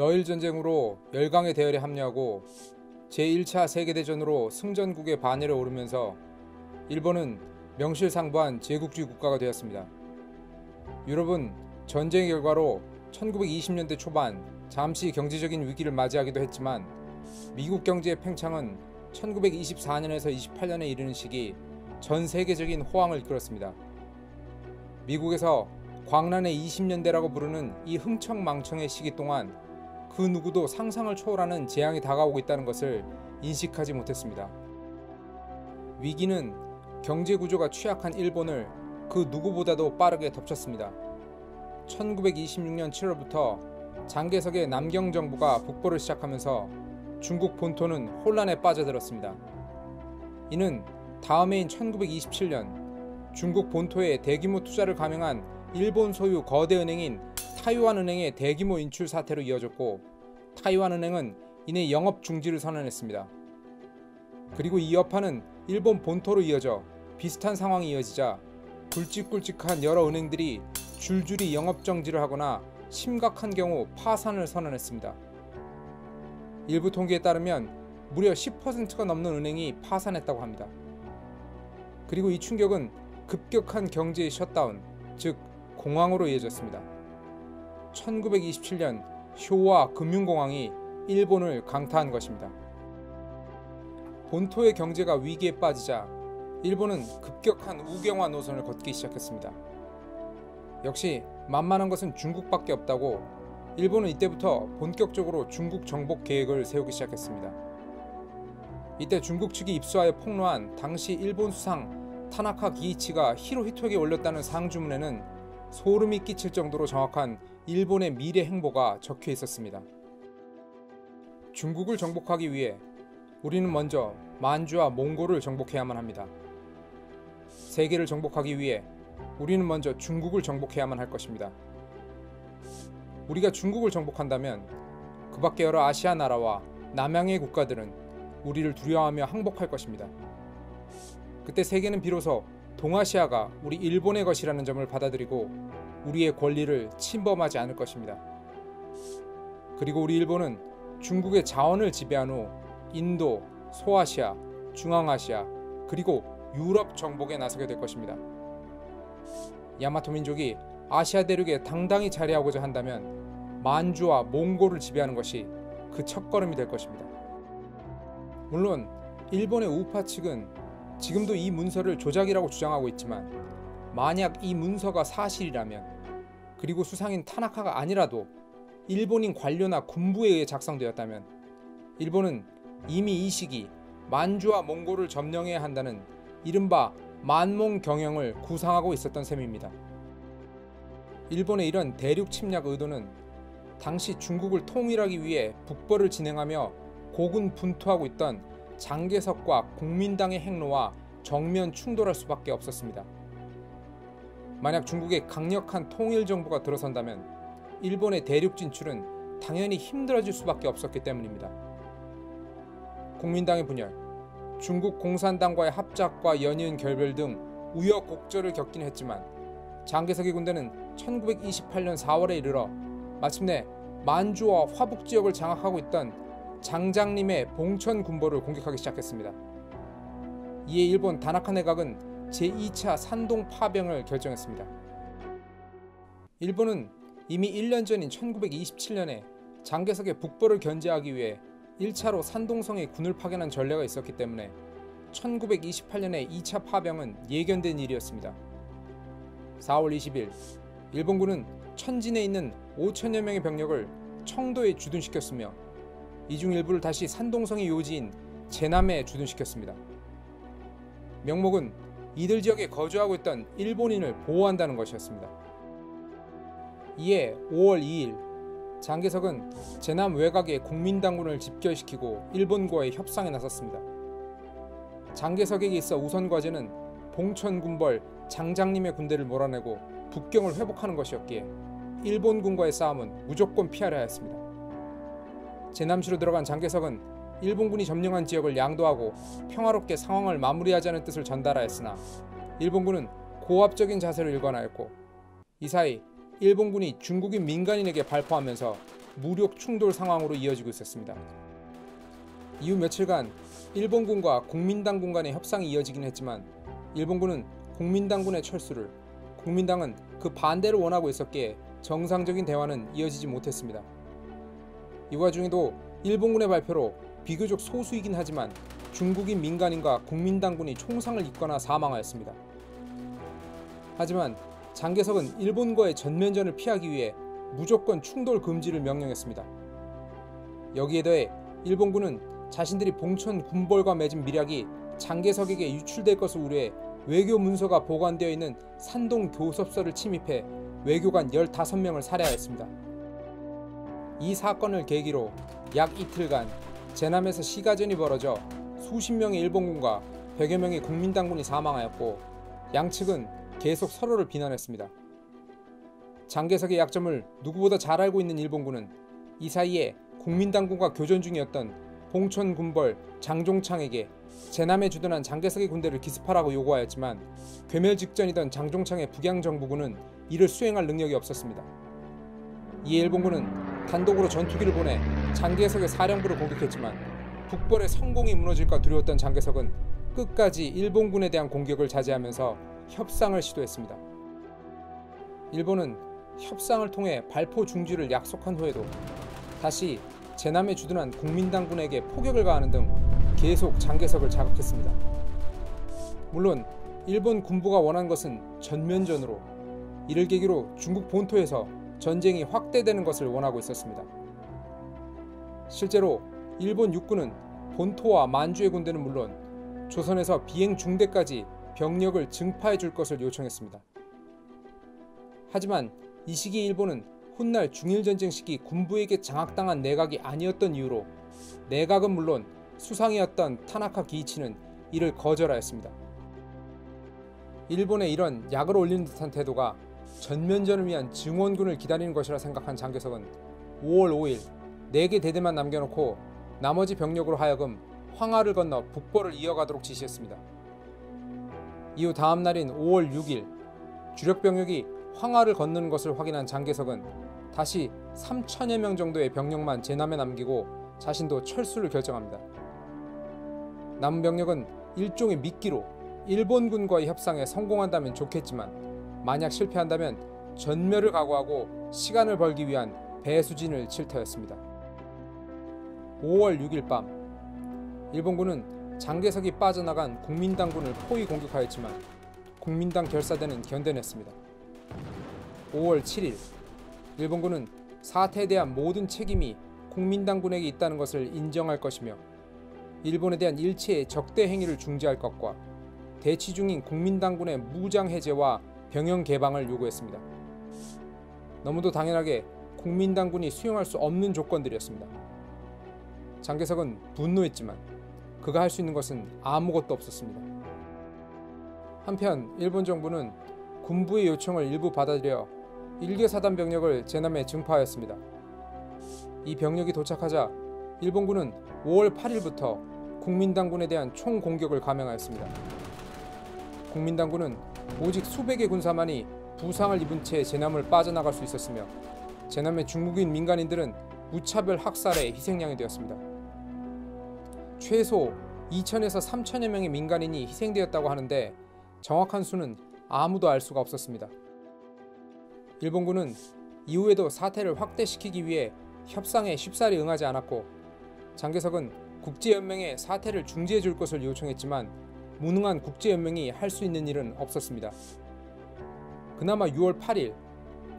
러일 전쟁으로 열강의 대열에 합류하고 제1차 세계대전으로 승전국의 반열에 오르면서 일본은 명실상부한 제국주의 국가가 되었습니다. 유럽은 전쟁의 결과로 1920년대 초반 잠시 경제적인 위기를 맞이하기도 했지만 미국 경제의 팽창은 1924년에서 28년에 이르는 시기 전 세계적인 호황을 이끌었습니다. 미국에서 광란의 20년대라고 부르는 이 흥청망청의 시기 동안 그 누구도 상상을 초월하는 재앙이 다가오고 있다는 것을 인식하지 못했습니다. 위기는 경제 구조가 취약한 일본을 그 누구보다도 빠르게 덮쳤습니다. 1926년 7월부터 장개석의 남경 정부가 북벌을 시작하면서 중국 본토는 혼란에 빠져들었습니다. 이는 다음해인 1927년 중국 본토에 대규모 투자를 감행한 일본 소유 거대 은행인 타이완은행의 대규모 인출 사태로 이어졌고 타이완은행은 이내 영업 중지를 선언했습니다. 그리고 이 여파는 일본 본토로 이어져 비슷한 상황이 이어지자 굵직굵직한 여러 은행들이 줄줄이 영업 정지를 하거나 심각한 경우 파산을 선언했습니다. 일부 통계에 따르면 무려 10%가 넘는 은행이 파산했다고 합니다. 그리고 이 충격은 급격한 경제의 셧다운, 즉 공황으로 이어졌습니다. 1927년 쇼와 금융공황이 일본을 강타한 것입니다. 본토의 경제가 위기에 빠지자 일본은 급격한 우경화 노선을 걷기 시작했습니다. 역시 만만한 것은 중국밖에 없다고 일본은 이때부터 본격적으로 중국 정복 계획을 세우기 시작했습니다. 이때 중국 측이 입수하여 폭로한 당시 일본 수상 타나카 기이치가 히로히토에게 올렸다는 상주문에는 소름이 끼칠 정도로 정확한 일본의 미래 행보가 적혀 있었습니다. 중국을 정복하기 위해 우리는 먼저 만주와 몽골을 정복해야만 합니다. 세계를 정복하기 위해 우리는 먼저 중국을 정복해야만 할 것입니다. 우리가 중국을 정복한다면 그 밖의 여러 아시아 나라와 남양의 국가들은 우리를 두려워하며 항복할 것입니다. 그때 세계는 비로소 동아시아가 우리 일본의 것이라는 점을 받아들이고 우리의 권리를 침범하지 않을 것입니다. 그리고 우리 일본은 중국의 자원을 지배한 후 인도, 소아시아, 중앙아시아, 그리고 유럽 정복에 나서게 될 것입니다. 야마토 민족이 아시아 대륙에 당당히 자리하고자 한다면 만주와 몽골을 지배하는 것이 그 첫걸음이 될 것입니다. 물론 일본의 우파 측은 지금도 이 문서를 조작이라고 주장하고 있지만 만약 이 문서가 사실이라면 그리고 수상인 타나카가 아니라도 일본인 관료나 군부에 의해 작성되었다면 일본은 이미 이 시기 만주와 몽골을 점령해야 한다는 이른바 만몽 경영을 구상하고 있었던 셈입니다. 일본의 이런 대륙 침략 의도는 당시 중국을 통일하기 위해 북벌을 진행하며 고군분투하고 있던 장개석과 국민당의 행로와 정면 충돌할 수밖에 없었습니다. 만약 중국의 강력한 통일정부가 들어선다면 일본의 대륙 진출은 당연히 힘들어질 수밖에 없었기 때문입니다. 국민당의 분열, 중국 공산당과의 합작과 연이은 결별 등 우여곡절을 겪긴 했지만 장개석의 군대는 1928년 4월에 이르러 마침내 만주와 화북 지역을 장악하고 있던 장장림의 봉천 군보를 공격하기 시작했습니다. 이에 일본 다나카 내각은 제2차 산동 파병을 결정했습니다. 일본은 이미 1년 전인 1927년에 장개석의 북벌을 견제하기 위해 1차로 산동성에 군을 파견한 전례가 있었기 때문에 1928년의 2차 파병은 예견된 일이었습니다. 4월 20일 일본군은 천진에 있는 5천여 명의 병력을 청도에 주둔시켰으며 이 중 일부를 다시 산동성의 요지인 제남에 주둔시켰습니다. 명목은 이들 지역에 거주하고 있던 일본인을 보호한다는 것이었습니다. 이에 5월 2일 장개석은 제남 외곽에 국민당군을 집결시키고 일본과의 협상에 나섰습니다. 장개석에게 있어 우선 과제는 봉천군벌 장장림의 군대를 몰아내고 북경을 회복하는 것이었기에 일본군과의 싸움은 무조건 피하려 하였습니다. 제남시로 들어간 장개석은 일본군이 점령한 지역을 양도하고 평화롭게 상황을 마무리하자는 뜻을 전달하였으나 일본군은 고압적인 자세를 일관하였고 이 사이 일본군이 중국인 민간인에게 발포하면서 무력 충돌 상황으로 이어지고 있었습니다. 이후 며칠간 일본군과 국민당군 간의 협상이 이어지긴 했지만 일본군은 국민당군의 철수를, 국민당은 그 반대를 원하고 있었기에 정상적인 대화는 이어지지 못했습니다. 이 와중에도 일본군의 발표로 비교적 소수이긴 하지만 중국인 민간인과 국민당군이 총상을 입거나 사망하였습니다. 하지만 장개석은 일본과의 전면전을 피하기 위해 무조건 충돌 금지를 명령했습니다. 여기에 더해 일본군은 자신들이 봉천 군벌과 맺은 밀약이 장개석에게 유출될 것을 우려해 외교 문서가 보관되어 있는 산동 교섭소를 침입해 외교관 15명을 살해하였습니다. 이 사건을 계기로 약 이틀간 제남에서 시가전이 벌어져 수십 명의 일본군과 100여 명의 국민당군이 사망하였고 양측은 계속 서로를 비난했습니다. 장개석의 약점을 누구보다 잘 알고 있는 일본군은 이 사이에 국민당군과 교전 중이었던 봉천 군벌 장종창에게 제남에 주둔한 장개석의 군대를 기습하라고 요구하였지만 괴멸 직전이던 장종창의 북양정부군은 이를 수행할 능력이 없었습니다. 이에 일본군은 단독으로 전투기를 보내 장개석의 사령부를 공격했지만 북벌의 성공이 무너질까 두려웠던 장개석은 끝까지 일본군에 대한 공격을 자제하면서 협상을 시도했습니다. 일본은 협상을 통해 발포 중지를 약속한 후에도 다시 제남에 주둔한 국민당군에게 포격을 가하는 등 계속 장개석을 자극했습니다. 물론 일본 군부가 원한 것은 전면전으로, 이를 계기로 중국 본토에서 전쟁이 확대되는 것을 원하고 있었습니다. 실제로 일본 육군은 본토와 만주의 군대는 물론 조선에서 비행 중대까지 병력을 증파해 줄 것을 요청했습니다. 하지만 이 시기 일본은 훗날 중일전쟁 시기 군부에게 장악당한 내각이 아니었던 이유로 내각은 물론 수상이었던 타나카 기이치는 이를 거절하였습니다. 일본의 이런 약을 올리는 듯한 태도가 전면전을 위한 증원군을 기다리는 것이라 생각한 장개석은 5월 5일 4개 대대만 남겨놓고 나머지 병력으로 하여금 황하를 건너 북벌을 이어가도록 지시했습니다. 이후 다음 날인 5월 6일 주력 병력이 황하를 건너는 것을 확인한 장개석은 다시 3천여 명 정도의 병력만 제남에 남기고 자신도 철수를 결정합니다. 남은 병력은 일종의 미끼로 일본군과의 협상에 성공한다면 좋겠지만 만약 실패한다면 전멸을 각오하고 시간을 벌기 위한 배수진을 칠 터였습니다. 5월 6일 밤 일본군은 장개석이 빠져나간 국민당군을 포위 공격하였지만 국민당 결사대는 견뎌냈습니다. 5월 7일 일본군은 사태에 대한 모든 책임이 국민당군에게 있다는 것을 인정할 것이며 일본에 대한 일체의 적대 행위를 중지할 것과 대치 중인 국민당군의 무장 해제와 병영 개방을 요구했습니다. 너무도 당연하게 국민당군이 수용할 수 없는 조건들이었습니다. 장개석은 분노했지만 그가 할 수 있는 것은 아무것도 없었습니다. 한편 일본 정부는 군부의 요청을 일부 받아들여 1개 사단 병력을 제남에 증파하였습니다. 이 병력이 도착하자 일본군은 5월 8일부터 국민당군에 대한 총공격을 감행하였습니다. 국민당군은 오직 수백의 군사만이 부상을 입은 채 제남을 빠져나갈 수 있었으며 제남의 중국인 민간인들은 무차별 학살의 희생양이 되었습니다. 최소 2천에서 3천여 명의 민간인이 희생되었다고 하는데 정확한 수는 아무도 알 수가 없었습니다. 일본군은 이후에도 사태를 확대시키기 위해 협상에 쉽사리 응하지 않았고 장개석은 국제연맹에 사태를 중지해 줄 것을 요청했지만 무능한 국제연맹이 할 수 있는 일은 없었습니다. 그나마 6월 8일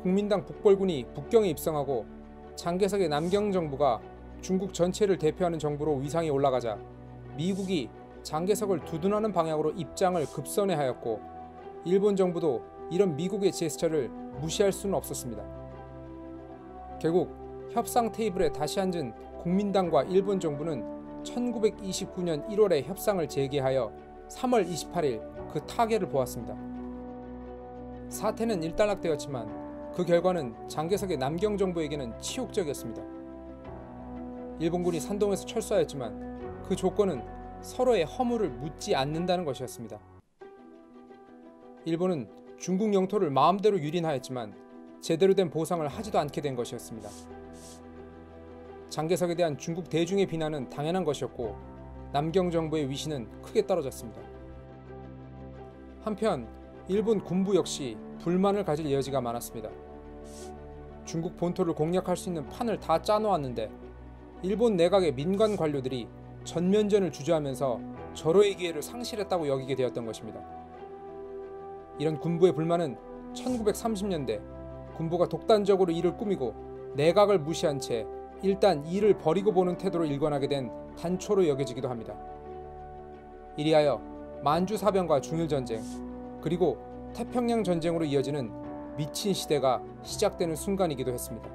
국민당 북벌군이 북경에 입성하고 장개석의 남경정부가 중국 전체를 대표하는 정부로 위상이 올라가자 미국이 장개석을 두둔하는 방향으로 입장을 급선회하였고 일본 정부도 이런 미국의 제스처를 무시할 수는 없었습니다. 결국 협상 테이블에 다시 앉은 국민당과 일본 정부는 1929년 1월에 협상을 재개하여 3월 28일 그 타결을 보았습니다. 사태는 일단락되었지만 그 결과는 장개석의 남경정부에게는 치욕적이었습니다. 일본군이 산동에서 철수하였지만 그 조건은 서로의 허물을 묻지 않는다는 것이었습니다. 일본은 중국 영토를 마음대로 유린하였지만 제대로 된 보상을 하지도 않게 된 것이었습니다. 장개석에 대한 중국 대중의 비난은 당연한 것이었고 남경 정부의 위신은 크게 떨어졌습니다. 한편 일본 군부 역시 불만을 가질 여지가 많았습니다. 중국 본토를 공략할 수 있는 판을 다 짜놓았는데 일본 내각의 민관 관료들이 전면전을 주저하면서 절호의 기회를 상실했다고 여기게 되었던 것입니다. 이런 군부의 불만은 1930년대 군부가 독단적으로 일을 꾸미고 내각을 무시한 채 일단 일을 버리고 보는 태도로 일관하게 된 단초로 여겨지기도 합니다. 이리하여 만주 사변과 중일전쟁 그리고 태평양 전쟁으로 이어지는 미친 시대가 시작되는 순간이기도 했습니다.